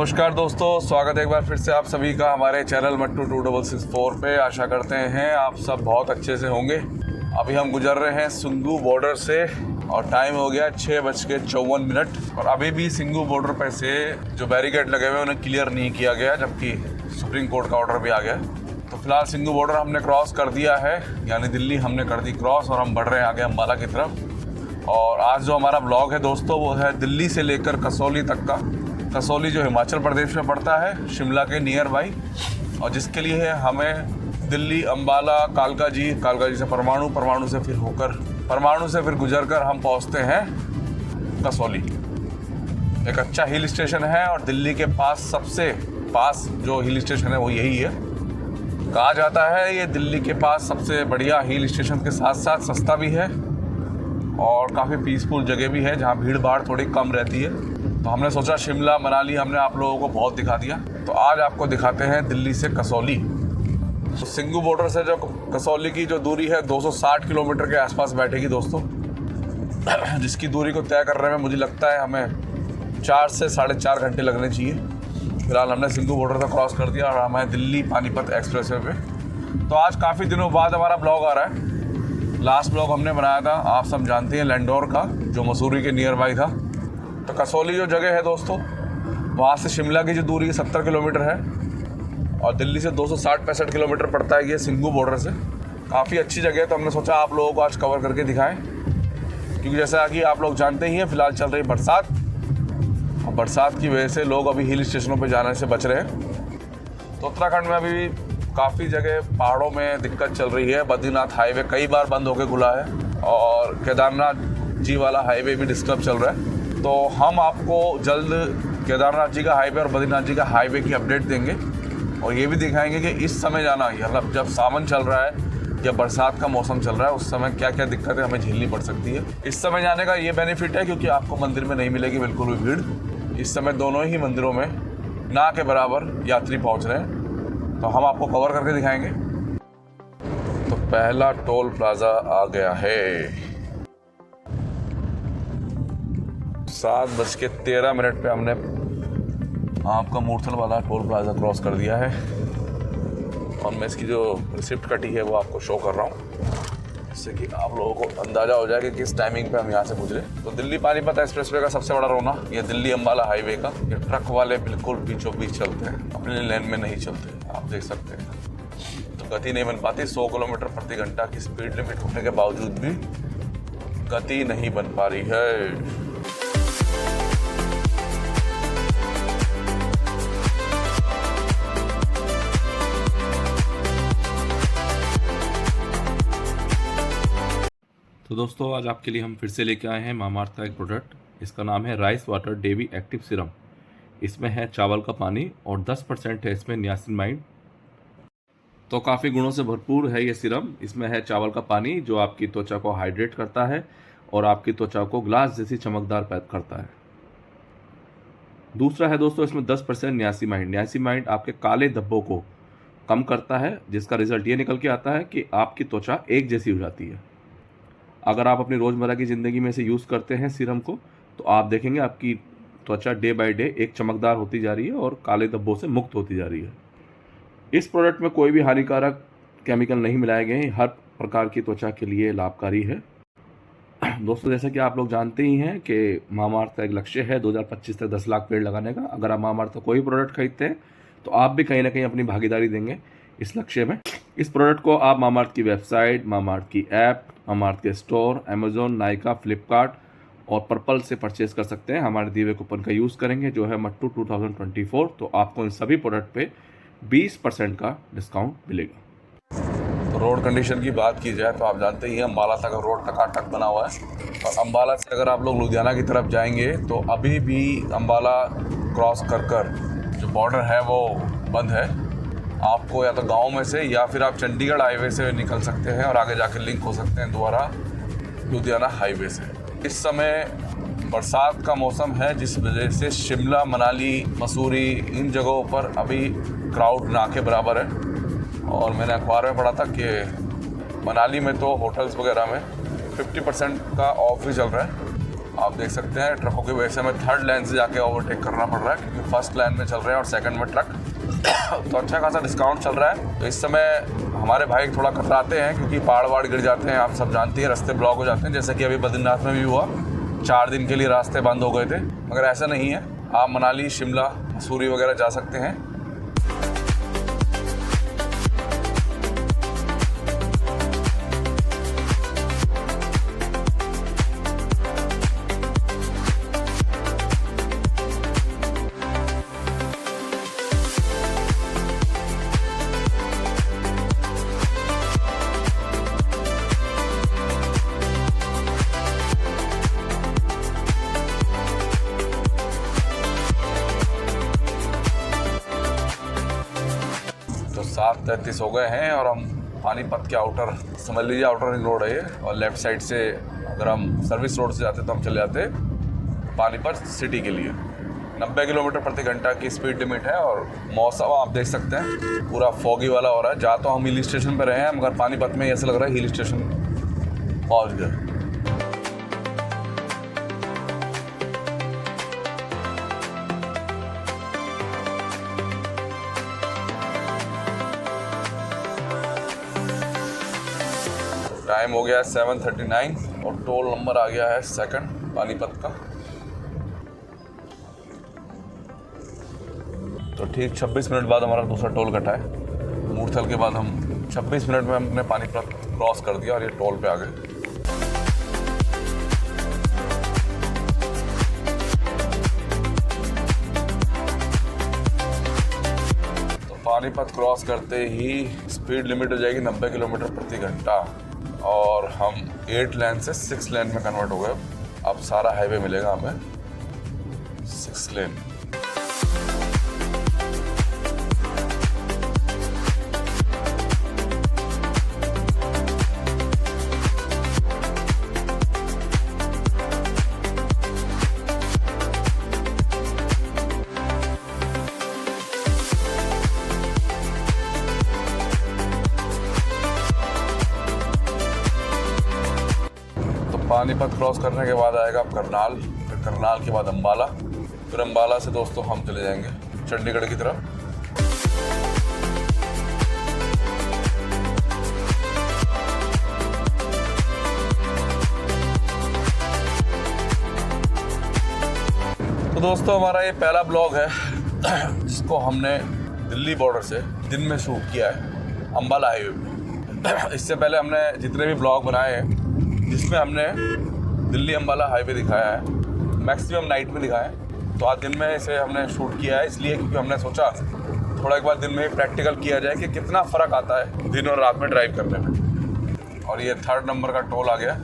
नमस्कार दोस्तों, स्वागत है एक बार फिर से आप सभी का हमारे चैनल मट्टू 2664 पे। आशा करते हैं आप सब बहुत अच्छे से होंगे। अभी हम गुजर रहे हैं सिंघू बॉर्डर से और टाइम हो गया 6:54 और अभी भी सिंघू बॉर्डर पे से जो बैरिकेड लगे हुए हैं उन्हें क्लियर नहीं किया गया, जबकि सुप्रीम कोर्ट का ऑर्डर भी आ गया। तो फिलहाल सिंघू बॉर्डर हमने क्रॉस कर दिया है, यानी दिल्ली हमने कर दी क्रॉस और हम बढ़ रहे हैं आगे अम्बाला की तरफ। और आज जो हमारा ब्लॉग है दोस्तों वो है दिल्ली से लेकर कसौली तक का। कसौली जो हिमाचल प्रदेश में पड़ता है, शिमला के नियर बाई, और जिसके लिए हमें दिल्ली, अम्बाला, कालका जी से परमाणु से फिर होकर परमाणु से फिर गुजर कर हम पहुंचते हैं कसौली। एक अच्छा हिल स्टेशन है और दिल्ली के पास सबसे पास जो हिल स्टेशन है वो यही है। कहा जाता है ये दिल्ली के पास सबसे बढ़िया हिल स्टेशन के साथ साथ सस्ता भी है और काफ़ी पीसफुल जगह भी है जहाँ भीड़ भाड़ थोड़ी कम रहती है। तो हमने सोचा शिमला मनाली हमने आप लोगों को बहुत दिखा दिया, तो आज आपको दिखाते हैं दिल्ली से कसौली। तो सिंघू बॉर्डर से जो कसौली की जो दूरी है 260 किलोमीटर के आसपास बैठेगी दोस्तों, जिसकी दूरी को तय करने में मुझे लगता है हमें 4 से 4.5 घंटे लगने चाहिए। फिलहाल हमने सिंघू बॉर्डर तक क्रॉस कर दिया और हमें दिल्ली पानीपत एक्सप्रेसवे पे। तो आज काफ़ी दिनों बाद हमारा ब्लॉग आ रहा है। लास्ट ब्लॉग हमने बनाया था, आप सब जानते हैं, लैंडोर का, जो मसूरी के नियर बाई था। तो कसौली जो जगह है दोस्तों, वहाँ से शिमला की जो दूरी 70 किलोमीटर है और दिल्ली से 260-65 किलोमीटर पड़ता है ये सिंघू बॉर्डर से। काफ़ी अच्छी जगह है, तो हमने सोचा आप लोगों को आज कवर करके दिखाएं, क्योंकि जैसा कि आप लोग जानते ही हैं फिलहाल चल रही बरसात, और बरसात की वजह से लोग अभी हिल स्टेशनों पर जाने से बच रहे हैं। तो उत्तराखंड में अभी काफ़ी जगह पहाड़ों में दिक्कत चल रही है। बद्रीनाथ हाईवे कई बार बंद होकर खुला है और केदारनाथ जी वाला हाईवे भी डिस्टर्ब चल रहा है। तो हम आपको जल्द केदारनाथ जी का हाईवे और बद्रीनाथ जी का हाईवे की अपडेट देंगे और ये भी दिखाएंगे कि इस समय जाना, मतलब जब सावन चल रहा है या बरसात का मौसम चल रहा है, उस समय क्या क्या दिक्कतें हमें झेलनी पड़ सकती है। इस समय जाने का ये बेनिफिट है क्योंकि आपको मंदिर में नहीं मिलेगी बिल्कुल भी भीड़। इस समय दोनों ही मंदिरों में ना के बराबर यात्री पहुँच रहे हैं, तो हम आपको कवर करके दिखाएंगे। तो पहला टोल प्लाजा आ गया है। 7:13 पे हमने आपका मूर्थल वाला टोल प्लाजा क्रॉस कर दिया है और मैं इसकी जो रिसिप्ट कटी है वो आपको शो कर रहा हूँ, जिससे कि आप लोगों को अंदाज़ा हो जाए कि किस टाइमिंग पे हम यहाँ से गुजरे। तो दिल्ली पानीपत एक्सप्रेसवे का सबसे बड़ा रोना ये दिल्ली अम्बाला हाईवे का। ये ट्रक वाले बिल्कुल बीचों बीच चलते हैं, अपने लेन में नहीं चलते, आप देख सकते हैं। तो गति नहीं बन पाती, 100 किलोमीटर प्रति घंटा की स्पीड लिमिट होने के बावजूद भी गति नहीं बन पा रही है। तो दोस्तों आज आपके लिए हम फिर से लेके आए हैं मामाअर्थ का एक प्रोडक्ट। इसका नाम है rice water dewy active serum. इसमें है चावल का पानी और 10% है इसमें नियासिनमाइड। तो काफ़ी गुणों से भरपूर है ये सीरम। इसमें है चावल का पानी जो आपकी त्वचा को हाइड्रेट करता है और आपकी त्वचा को ग्लास जैसी चमकदार पैदा करता है। दूसरा है दोस्तों इसमें 10% नियासिनमाइड। नियासिनमाइड आपके काले धब्बों को कम करता है, जिसका रिजल्ट ये निकल के आता है कि आपकी त्वचा एक जैसी हो जाती है। अगर आप अपनी रोज़मर्रा की ज़िंदगी में इसे यूज़ करते हैं सीरम को, तो आप देखेंगे आपकी त्वचा डे बाय डे एक चमकदार होती जा रही है और काले धब्बों से मुक्त होती जा रही है। इस प्रोडक्ट में कोई भी हानिकारक केमिकल नहीं मिलाए गए हैं, हर प्रकार की त्वचा के लिए लाभकारी है। दोस्तों जैसा कि आप लोग जानते ही हैं कि मामाअर्थ का एक लक्ष्य है 2025 तक 10 लाख पेड़ लगाने का। अगर आप मामाअर्थ का कोई प्रोडक्ट खरीदते हैं तो आप भी कहीं ना कहीं अपनी भागीदारी देंगे इस लक्ष्य में। इस प्रोडक्ट को आप मामाअर्थ की वेबसाइट, मामाअर्थ की ऐप, मामाअर्थ के स्टोर, अमेजोन, नायका, फ्लिपकार्ट और पर्पल से परचेज कर सकते हैं। हमारे दिए हुए कूपन का यूज़ करेंगे जो है मट्टू 2024, तो आपको इन सभी प्रोडक्ट पे 20% का डिस्काउंट मिलेगा। तो रोड कंडीशन की बात की जाए तो आप जानते ही हैं अम्बाला तक रोड टकाटक बना हुआ है, और अम्बाला से अगर आप लोग लुधियाना की तरफ जाएंगे तो अभी भी अम्बाला क्रॉस कर जो बॉर्डर है वो बंद है। आपको या तो गांव में से या फिर आप चंडीगढ़ हाईवे से निकल सकते हैं और आगे जाकर लिंक हो सकते हैं दोबारा लुधियाना हाईवे से। इस समय बरसात का मौसम है, जिस वजह से शिमला, मनाली, मसूरी इन जगहों पर अभी क्राउड ना के बराबर है। और मैंने अखबार में पढ़ा था कि मनाली में तो होटल्स वगैरह में 50% का ऑफ भी चल रहा है। आप देख सकते हैं ट्रकों की वजह से हमें थर्ड लाइन से जाके ओवरटेक करना पड़ रहा है, क्योंकि फर्स्ट लाइन में चल रहे हैं और सेकंड में ट्रक। तो अच्छा खासा डिस्काउंट चल रहा है। तो इस समय हमारे भाई थोड़ा कतराते हैं, क्योंकि पहाड़ वहाड़ गिर जाते हैं, आप सब जानती हैं, रास्ते ब्लॉक हो जाते हैं, जैसे कि अभी बद्रीनाथ में भी हुआ। 4 दिन के लिए रास्ते बंद हो गए थे, मगर ऐसा नहीं है। आप मनाली, शिमला, मसूरी वगैरह जा सकते हैं। तो 7:33 हो गए हैं और हम पानीपत के आउटर, समझ लीजिए आउटर रिंग रोड है ये, और लेफ़्ट साइड से अगर हम सर्विस रोड से जाते तो हम चले जाते पानीपत सिटी के लिए। 90 किलोमीटर प्रति घंटा की स्पीड लिमिट है। और मौसम आप देख सकते हैं पूरा फॉगी वाला हो रहा है। जहाँ तो हम हिल स्टेशन पर रहे हैं, मगर पानीपत में ऐसा लग रहा है हिल स्टेशन पहुँच गए। टाइम हो गया है 7:39 और टोल नंबर आ गया है 2 पानीपत का। तो ठीक 26 मिनट बाद हमारा दूसरा टोल कटा है। मूर्थल के बाद हम 26 मिनट में हमने पानीपत क्रॉस कर दिया और ये टोल पे आ गए। तो पानीपत क्रॉस करते ही स्पीड लिमिट हो जाएगी 90 किलोमीटर प्रति घंटा और हम 8 लेन से 6 लेन में कन्वर्ट हो गए। अब सारा हाईवे मिलेगा हमें 6 लेन। पानीपत क्रॉस करने के बाद आएगा करनाल, फिर करनाल के बाद अम्बाला, फिर अम्बाला से दोस्तों हम चले जाएंगे चंडीगढ़ की तरफ। तो दोस्तों हमारा ये पहला ब्लॉग है जिसको हमने दिल्ली बॉर्डर से दिन में शूट किया है अम्बाला हाईवे पे। इससे पहले हमने जितने भी ब्लॉग बनाए हैं जिसमें हमने दिल्ली अम्बाला हाईवे दिखाया है, मैक्सिमम नाइट में दिखाया है। तो आज दिन में इसे हमने शूट किया है इसलिए क्योंकि हमने सोचा थोड़ा एक बार दिन में प्रैक्टिकल किया जाए कि कितना फ़र्क आता है दिन और रात में ड्राइव करने में। और ये 3rd नंबर का टोल आ गया।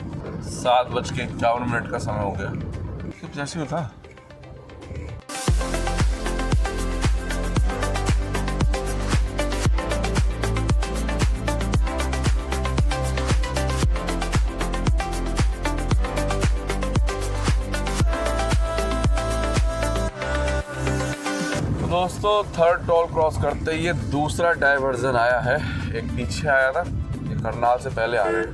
7:51 का समय हो गया। जैसे ही था दोस्तों 3rd टोल क्रॉस करते ही ये दूसरा डाइवर्जन आया है। एक पीछे आया था, ये करनाल से पहले आ रहे हैं।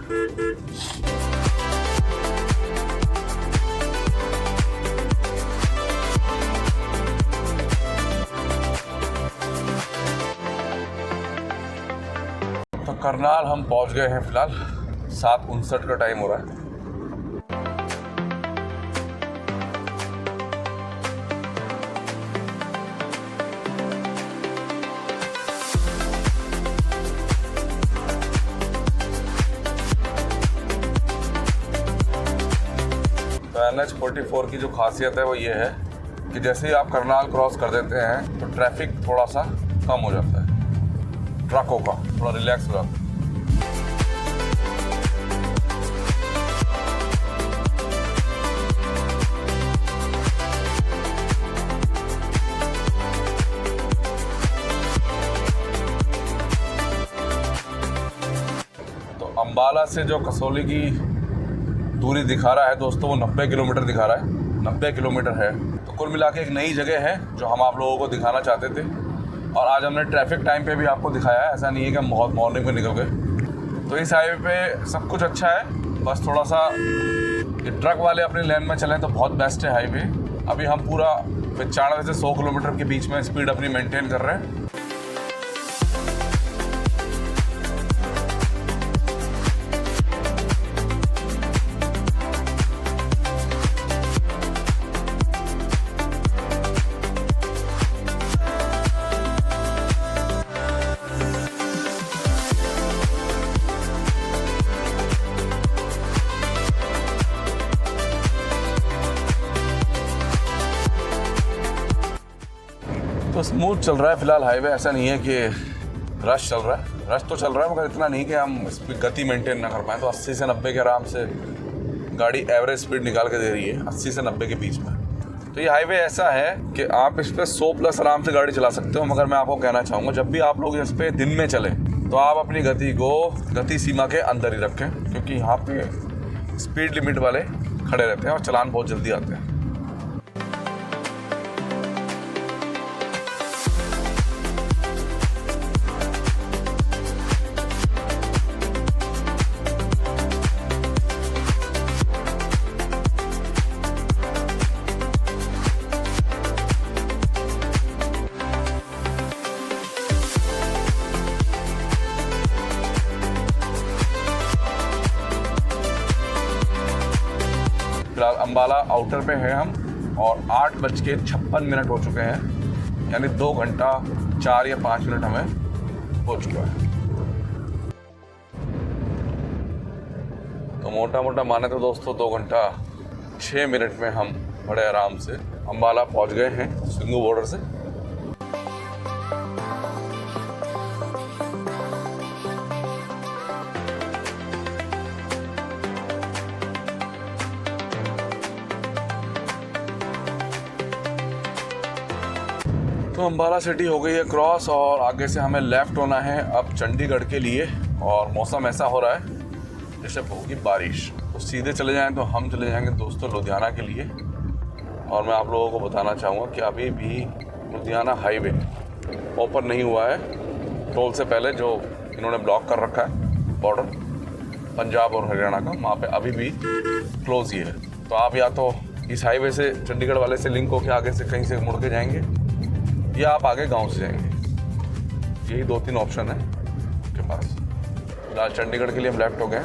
तो करनाल हम पहुंच गए हैं फिलहाल। 7:59 का टाइम हो रहा है। NH-44 की जो खासियत है वो ये है कि जैसे ही आप करनाल क्रॉस कर देते हैं तो ट्रैफिक थोड़ा सा कम हो जाता है, ट्रकों का थोड़ा रिलैक्स हो जाता है। तो अम्बाला से जो कसौली की दूरी दिखा रहा है दोस्तों वो 90 किलोमीटर दिखा रहा है। 90 किलोमीटर है। तो कुल मिला के एक नई जगह है जो हम आप लोगों को दिखाना चाहते थे और आज हमने ट्रैफिक टाइम पे भी आपको दिखाया है। ऐसा नहीं है कि हम बहुत मॉर्निंग में निकल गए। तो इस हाईवे पे सब कुछ अच्छा है, बस थोड़ा सा ये ट्रक वाले अपनी लेन में चलें तो बहुत बेस्ट है हाईवे। अभी हम पूरा 95 से 100 किलोमीटर के बीच में स्पीड अपनी मेंटेन कर रहे हैं। तो स्मूथ चल रहा है फिलहाल हाईवे, ऐसा नहीं है कि रश चल रहा है। रश तो चल रहा है मगर इतना नहीं कि हम स्पीड गति मेंटेन ना कर पाएँ। तो 80 से 90 के आराम से गाड़ी एवरेज स्पीड निकाल के दे रही है, 80 से 90 के बीच में। तो ये हाईवे ऐसा है कि आप इस पर 100+ आराम से गाड़ी चला सकते हो। मगर मैं आपको कहना चाहूँगा, जब भी आप लोग इस पर दिन में चलें तो आप अपनी गति को गति सीमा के अंदर ही रखें, क्योंकि यहाँ पे स्पीड लिमिट वाले खड़े रहते हैं और चालान बहुत जल्दी आते हैं। फिलहाल अम्बाला आउटर पे हैं हम और 8:56 हो चुके हैं, यानी 2 घंटा 4 या 5 मिनट हमें हो चुका है। तो मोटा मोटा माने तो दोस्तों 2 घंटा 6 मिनट में हम बड़े आराम से अम्बाला पहुंच गए हैं सिंगू बॉर्डर से। तो अम्बाला सिटी हो गई है क्रॉस और आगे से हमें लेफ़्ट होना है अब चंडीगढ़ के लिए। और मौसम ऐसा हो रहा है जैसे होगी बारिश। तो सीधे चले जाएं तो हम चले जाएंगे दोस्तों लुधियाना के लिए। और मैं आप लोगों को बताना चाहूँगा कि अभी भी लुधियाना हाईवे ओपन नहीं हुआ है। टोल से पहले जो इन्होंने ब्लॉक कर रखा है बॉर्डर पंजाब और हरियाणा का, वहाँ पे अभी भी क्लोज ही है। तो आप या तो इस हाईवे से चंडीगढ़ वाले से लिंक होकर आगे से कहीं से मुड़ के जाएंगे या आप आगे गांव से जाएंगे। यही 2-3 ऑप्शन है आपके पास। फिलहाल चंडीगढ़ के लिए हम लेफ्ट हो गए।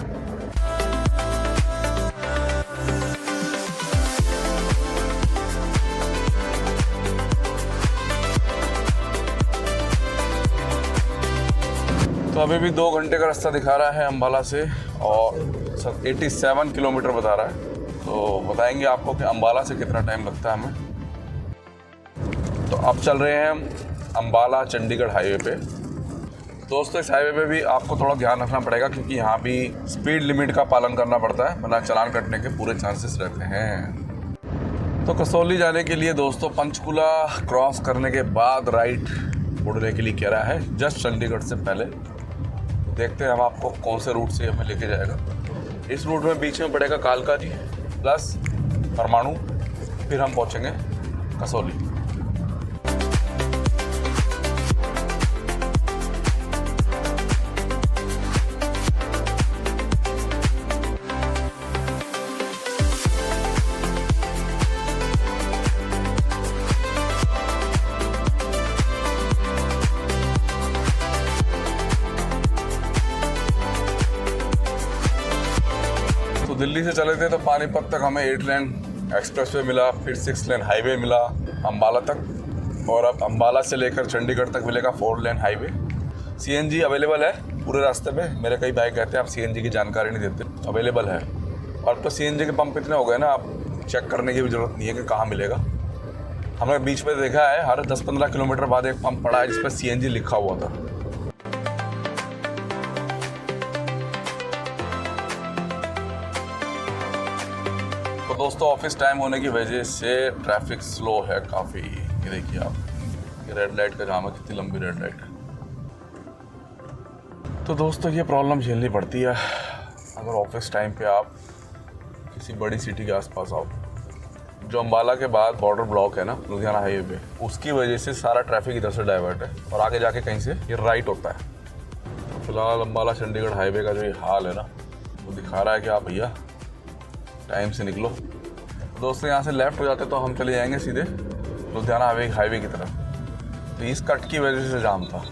तो अभी भी 2 घंटे का रास्ता दिखा रहा है अम्बाला से और 87 किलोमीटर बता रहा है। तो बताएंगे आपको कि अम्बाला से कितना टाइम लगता है हमें। तो अब चल रहे हैं हम अम्बाला चंडीगढ़ हाईवे पे। दोस्तों इस हाईवे पे भी आपको थोड़ा ध्यान रखना पड़ेगा, क्योंकि यहाँ भी स्पीड लिमिट का पालन करना पड़ता है, वरना चालान कटने के पूरे चांसेस रहते हैं। तो कसौली जाने के लिए दोस्तों पंचकुला क्रॉस करने के बाद राइट मुड़ने के लिए कह रहा है, जस्ट चंडीगढ़ से पहले। देखते हैं हम आपको कौन से रूट से हमें लेके जाएगा। इस रूट में बीच में पड़ेगा कालका जी प्लस परमाणु, फिर हम पहुँचेंगे कसौली। दिल्ली से चले थे तो पानीपत तक हमें 8 लेन एक्सप्रेसवे मिला, फिर 6 लेन हाईवे मिला अम्बाला तक, और अब अम्बाला से लेकर चंडीगढ़ तक मिलेगा 4 लेन हाईवे। सीएनजी अवेलेबल है पूरे रास्ते पे। मेरे कई भाई कहते हैं आप सीएनजी की जानकारी नहीं देते, अवेलेबल है। और तो सीएनजी के पंप इतने हो गए ना, आप चेक करने की भी ज़रूरत नहीं है कि कहाँ मिलेगा। हमने बीच में देखा है हर 10-15 किलोमीटर बाद एक पंप पड़ा है जिस पर सीएनजी लिखा हुआ था। तो दोस्तों ऑफिस टाइम होने की वजह से ट्रैफिक स्लो है काफ़ी। ये देखिए आप, ये रेड लाइट का जाम है, कितनी लंबी रेड लाइट है। तो दोस्तों ये प्रॉब्लम झेलनी पड़ती है अगर ऑफिस टाइम पे आप किसी बड़ी सिटी के आसपास आओ। जो अम्बाला के बाद बॉर्डर ब्लॉक है ना लुधियाना हाईवे पे, उसकी वजह से सारा ट्रैफिक इधर से डाइवर्ट है और आगे जाके कहीं से ये राइट होता है। फिलहाल अम्बाला चंडीगढ़ हाईवे का जो ये हाल है ना, वो दिखा रहा है कि आप भैया टाइम से निकलो। दोस्तों यहाँ से लेफ़्ट हो जाते तो हम चले जाएंगे सीधे लुधियाना हाईवे की तरफ। तो इस कट की वजह से जाम था।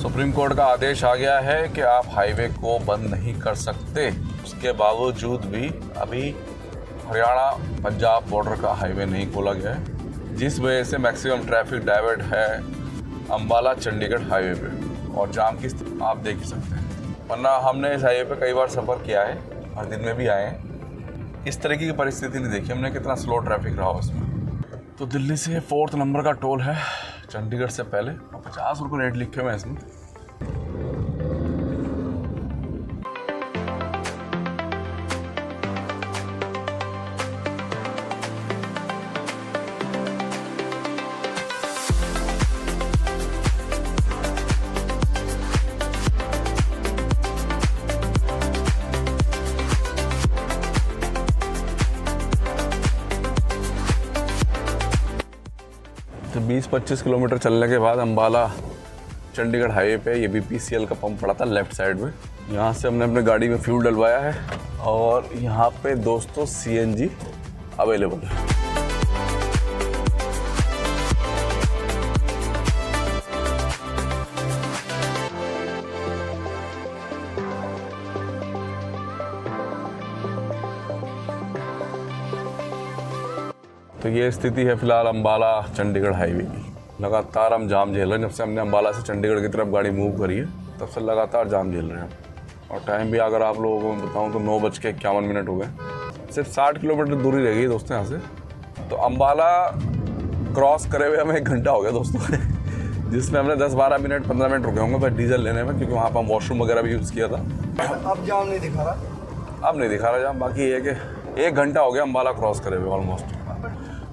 सुप्रीम कोर्ट का आदेश आ गया है कि आप हाईवे को बंद नहीं कर सकते। उसके बावजूद भी अभी हरियाणा पंजाब बॉर्डर का हाईवे नहीं खोला गया है, जिस वजह से मैक्सिमम ट्रैफिक डाइवर्ट है अम्बाला चंडीगढ़ हाईवे पे, और जाम की स्थिति आप देख ही सकते हैं। वरना हमने इस हाईवे पे कई बार सफ़र किया है और दिन में भी आए हैं, इस तरीके की परिस्थिति नहीं देखी हमने, कितना स्लो ट्रैफिक रहा उसमें। तो दिल्ली से 4th नंबर का टोल है चंडीगढ़ से पहले, और 50 रुपये रेट लिखे हुए हैं इसमें। तो 20-25 किलोमीटर चलने के बाद अम्बाला चंडीगढ़ हाईवे पे ये BPCL का पंप पड़ा था लेफ़्ट साइड में। यहाँ से हमने अपने गाड़ी में फ्यूल डलवाया है और यहाँ पे दोस्तों CNG अवेलेबल है। तो ये स्थिति है फिलहाल अम्बाला चंडीगढ़ हाईवे की। लगातार हम जाम झेल रहे हैं। जब से हमने अम्बाला से चंडीगढ़ की तरफ गाड़ी मूव करी है तब से लगातार जाम झेल रहे हैं। और टाइम भी अगर आप लोगों को बताऊं तो 9:51 हो गए। सिर्फ 60 किलोमीटर दूरी रह गई दोस्तों यहाँ से। तो अम्बाला क्रॉस करे हुए हमें 1 घंटा हो गया दोस्तों जिसमें हमने 10-12 मिनट 15 मिनट रुके होंगे बस डीजल लेने में, क्योंकि वहाँ पर हम वॉशरूम वगैरह भी यूज़ किया था। अब जाम नहीं दिखा रहा, अब नहीं दिखा रहा जाम। बाकी ये है कि 1 घंटा हो गया अम्बाला क्रॉस करे हुए ऑलमोस्ट।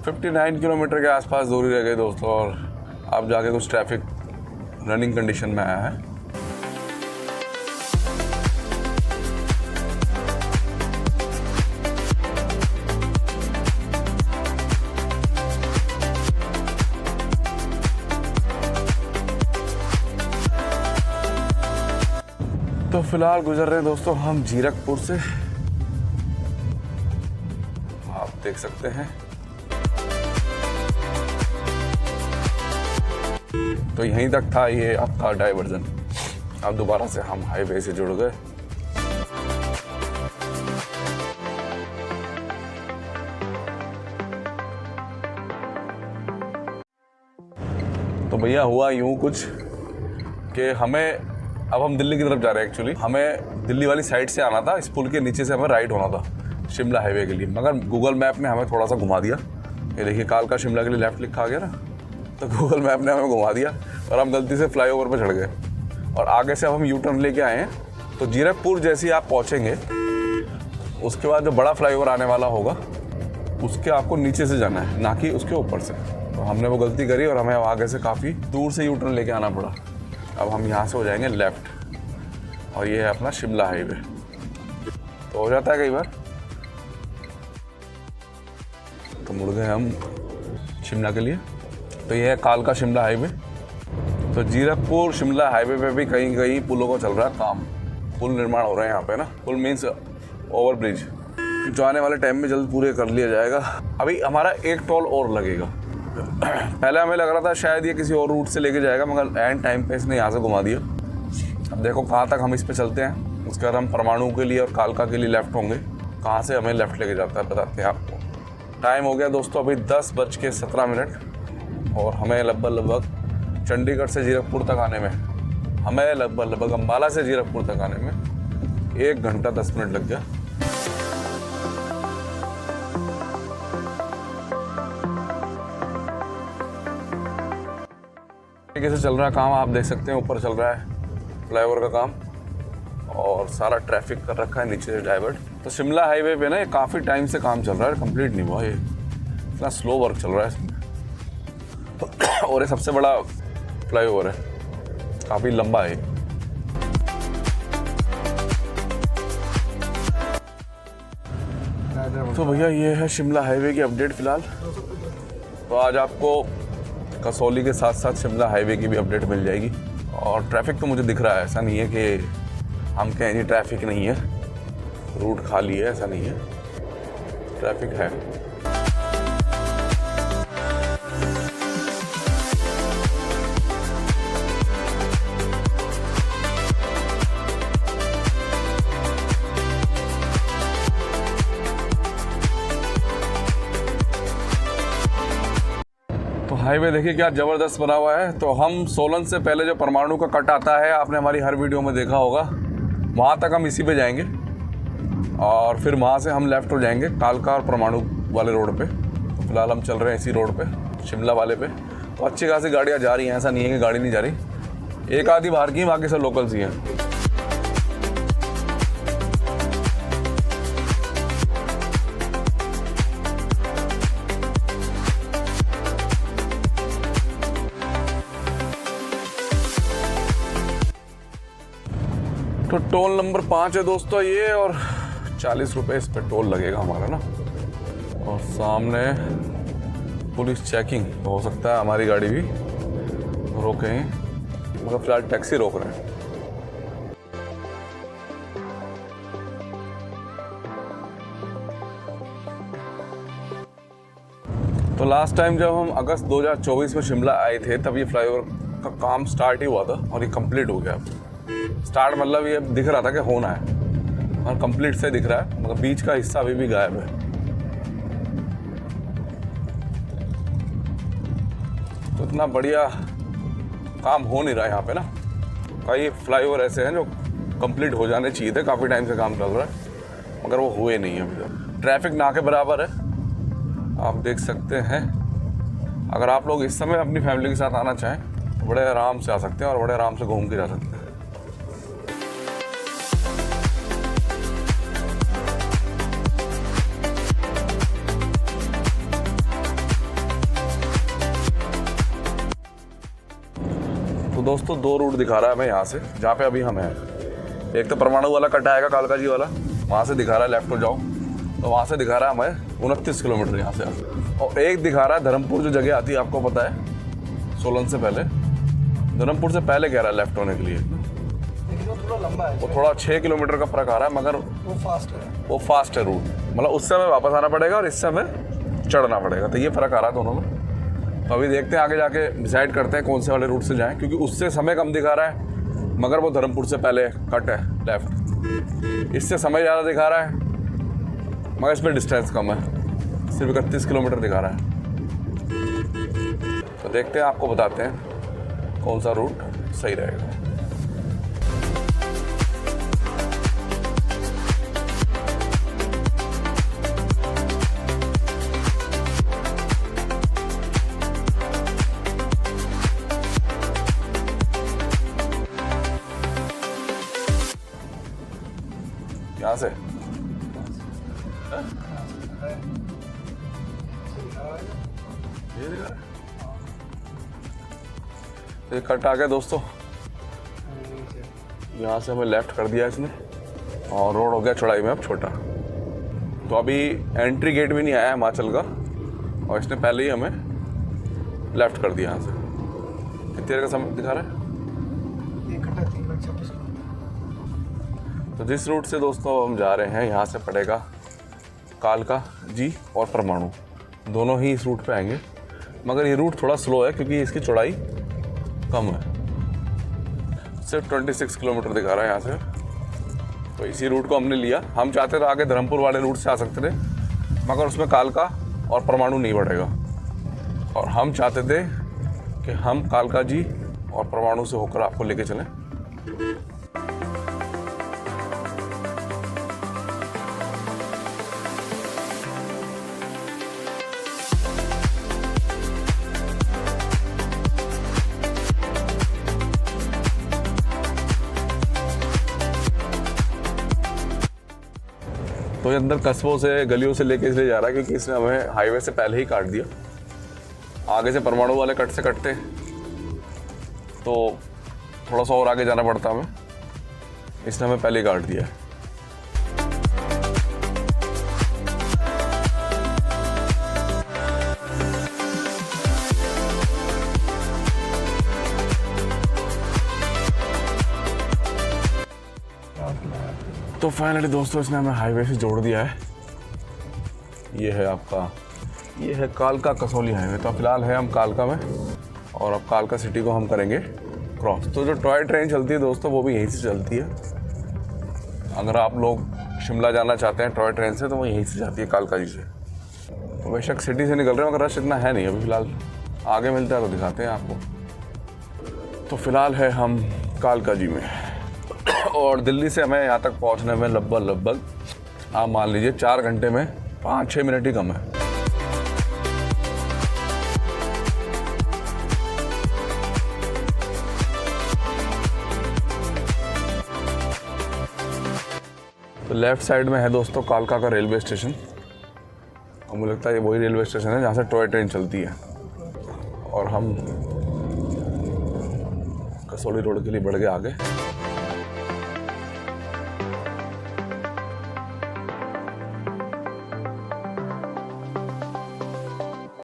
59 किलोमीटर के आसपास दूरी रह गई दोस्तों, और अब जाके कुछ ट्रैफिक रनिंग कंडीशन में आया है। तो फिलहाल गुजर रहे हैं दोस्तों हम जीरकपुर से, आप देख सकते हैं। तो यहीं तक था ये आपका डाइवर्जन। अब दोबारा से हम हाईवे से जुड़ गए। तो भैया हुआ यूं कुछ कि अब हम दिल्ली की तरफ जा रहे हैं। एक्चुअली हमें दिल्ली वाली साइड से आना था, इस पुल के नीचे से हमें राइट होना था शिमला हाईवे के लिए, मगर गूगल मैप ने हमें थोड़ा सा घुमा दिया। ये देखिए कालका शिमला के लिए लेफ्ट लिखा आ गया ना, तो गूगल मैप ने हमें घुमा दिया और हम गलती से फ्लाईओवर पर चढ़ गए। और आगे से अब हम यू टर्न लेके आए हैं। तो जीरकपुर जैसे ही आप पहुँचेंगे उसके बाद जो बड़ा फ्लाईओवर आने वाला होगा उसके आपको नीचे से जाना है, ना कि उसके ऊपर से। तो हमने वो गलती करी और हमें आगे से काफ़ी दूर से यू टर्न लेके आना पड़ा। अब हम यहाँ से हो जाएंगे लेफ़्ट, और ये है अपना शिमला हाईवे। तो हो जाता है कई बार। तो मुड़ गए हम शिमला के लिए। तो ये है कालका शिमला हाईवे। तो जीरकपुर शिमला हाईवे पे भी कहीं कहीं पुलों को चल रहा है काम, पुल निर्माण हो रहे हैं यहाँ पे ना। पुल मीन्स ओवर ब्रिज, जो आने वाले टाइम में जल्द पूरे कर लिया जाएगा। अभी हमारा एक टोल और लगेगा। पहले हमें लग रहा था शायद ये किसी और रूट से लेके जाएगा, मगर एंड टाइम पे इसने यहाँ से घुमा दिया। अब देखो कहाँ तक हम इस पे चलते हैं। उसके बाद हम परमाणु के लिए और कालका के लिए लेफ़्ट होंगे। कहाँ से हमें लेफ़्ट लेके जाता है बताते हैं आपको। टाइम हो गया दोस्तों अभी 10:17 और हमें लगभग चंडीगढ़ से जीरकपुर तक आने में, हमें लगभग अम्बाला से जीरकपुर तक आने में 1 घंटा 10 मिनट लग गया। तरीके से चल रहा है काम, आप देख सकते हैं। ऊपर चल रहा है फ्लाईओवर का काम और सारा ट्रैफिक कर रखा है नीचे से डाइवर्ट। तो शिमला हाईवे पे ना ये काफ़ी टाइम से काम चल रहा है, कंप्लीट नहीं हुआ। ये इतना स्लो वर्क चल रहा है इसमें। और ये सबसे बड़ा फ्लाईओवर है, काफ़ी लंबा है। तो भैया ये है शिमला हाईवे की अपडेट फ़िलहाल। तो आज आपको कसौली के साथ साथ शिमला हाईवे की भी अपडेट मिल जाएगी। और ट्रैफिक तो मुझे दिख रहा है, ऐसा नहीं है कि हम कहें जी ट्रैफिक नहीं है, रूट खाली है, ऐसा नहीं है। ट्रैफिक है। तो हाईवे देखिए क्या ज़बरदस्त बना हुआ है। तो हम सोलन से पहले जो परमाणु का कट आता है, आपने हमारी हर वीडियो में देखा होगा, वहाँ तक हम इसी पे जाएंगे और फिर वहाँ से हम लेफ़्ट हो जाएंगे कालका और परमाणु वाले रोड पे। तो फिलहाल हम चल रहे हैं इसी रोड पे, शिमला वाले पे। तो अच्छी खासी गाड़ियाँ जा रही हैं, ऐसा नहीं है कि गाड़ी नहीं जा रही। एक आधी बाहर की, बाकी सब लोकल्स ही हैं। तो टोल नंबर 5 है दोस्तों ये, और 40 रुपये इस पर टोल लगेगा हमारा ना। और सामने पुलिस चेकिंग, तो हो सकता है हमारी गाड़ी भी रोकें, मगर फिलहाल टैक्सी रोक रहे हैं। तो लास्ट टाइम जब हम अगस्त 2024 में शिमला आए थे, तब ये फ्लाईओवर का काम स्टार्ट ही हुआ था और ये कंप्लीट हो गया। स्टार्ट मतलब ये दिख रहा था कि होना है, और कंप्लीट से दिख रहा है, मगर बीच का हिस्सा अभी भी गायब है। तो इतना बढ़िया काम हो नहीं रहा है यहाँ पे ना। कई फ्लाईओवर ऐसे हैं जो कंप्लीट हो जाने चाहिए थे, काफ़ी टाइम से काम चल रहा है, मगर वो हुए नहीं है अभी तक। ट्रैफिक ना के बराबर है, आप देख सकते हैं। अगर आप लोग इस समय अपनी फैमिली के साथ आना चाहें तो बड़े आराम से आ सकते हैं और बड़े आराम से घूम के जा सकते हैं। तो दोस्तों 2 रूट दिखा रहा है हमें यहाँ से, जहाँ पे अभी हम हैं। एक तो परमाणु वाला कट आएगा कालका जी वाला, वहाँ से दिखा रहा है लेफ्ट हो जाओ, तो वहाँ से दिखा रहा है हमें 29 किलोमीटर यहाँ से। और एक दिखा रहा है धर्मपुर, जो जगह आती है आपको पता है, सोलन से पहले, धर्मपुर से पहले कह रहा है लेफ्ट होने के लिए। लेकिन वो थोड़ा लंबा है, वो थोड़ा 6 किलोमीटर का फर्क आ रहा है, मगर वो फास्ट है रूट। मतलब उससे हमें वापस आना पड़ेगा और इससे हमें चढ़ना पड़ेगा, तो ये फ़र्क आ रहा है दोनों में। तो अभी देखते हैं, आगे जाके डिसाइड करते हैं कौन से वाले रूट से जाएं, क्योंकि उससे समय कम दिखा रहा है, मगर वो धर्मपुर से पहले कट है लेफ्ट। इससे समय ज़्यादा दिखा रहा है, मगर इसमें डिस्टेंस कम है, सिर्फ 31 किलोमीटर दिखा रहा है। तो देखते हैं, आपको बताते हैं कौन सा रूट सही रहेगा। यहाँ से ये कट आ गया दोस्तों, यहाँ से हमें लेफ़्ट कर दिया इसने, और रोड हो गया चौड़ाई में अब छोटा। तो अभी एंट्री गेट भी नहीं आया हिमाचल का, और इसने पहले ही हमें लेफ़्ट कर दिया यहाँ से। कितनी देर का समय दिखा रहा है? तो जिस रूट से दोस्तों हम जा रहे हैं, यहाँ से पड़ेगा कालका जी और परमाणु, दोनों ही इस रूट पे आएंगे। मगर ये रूट थोड़ा स्लो है क्योंकि इसकी चौड़ाई कम है, सिर्फ 26 किलोमीटर दिखा रहा है यहाँ से। तो इसी रूट को हमने लिया। हम चाहते थे आगे धर्मपुर वाले रूट से आ सकते थे, मगर उसमें कालका और परमाणु नहीं बढ़ेगा, और हम चाहते थे कि हम कालका जी और परमाणु से होकर आपको लेके चलें। तो ये अंदर कस्बों से, गलियों से लेके इसलिए जा रहा है क्योंकि इसने हमें हाईवे से पहले ही काट दिया। आगे से परमाणु वाले कट से कटते तो थोड़ा सा और आगे जाना पड़ता हमें, इसने हमें पहले ही काट दिया है। तो फाइनली दोस्तों इसने हमें हाईवे से जोड़ दिया है। ये है आपका, ये है कालका कसौली हाईवे। तो फिलहाल है हम कालका में और अब कालका सिटी को हम करेंगे क्रॉस। तो जो टॉय ट्रेन चलती है दोस्तों वो भी यहीं से चलती है। अगर आप लोग शिमला जाना चाहते हैं टॉय ट्रेन से तो वो यहीं से जाती है कालका जी से। तो बेशक सिटी से निकल रहे हो मगर रश इतना है नहीं अभी फ़िलहाल, आगे मिलता है तो दिखाते हैं आपको। तो फ़िलहाल है हम कालका जी में और दिल्ली से हमें यहाँ तक पहुँचने में लगभग आप मान लीजिए 4 घंटे में 5-6 मिनट ही कम है। तो लेफ़्ट साइड में है दोस्तों कालका का रेलवे स्टेशन और मुझे लगता है ये वही रेलवे स्टेशन है जहाँ से टॉय ट्रेन चलती है। और हम कसौली रोड के लिए बढ़ गए आगे।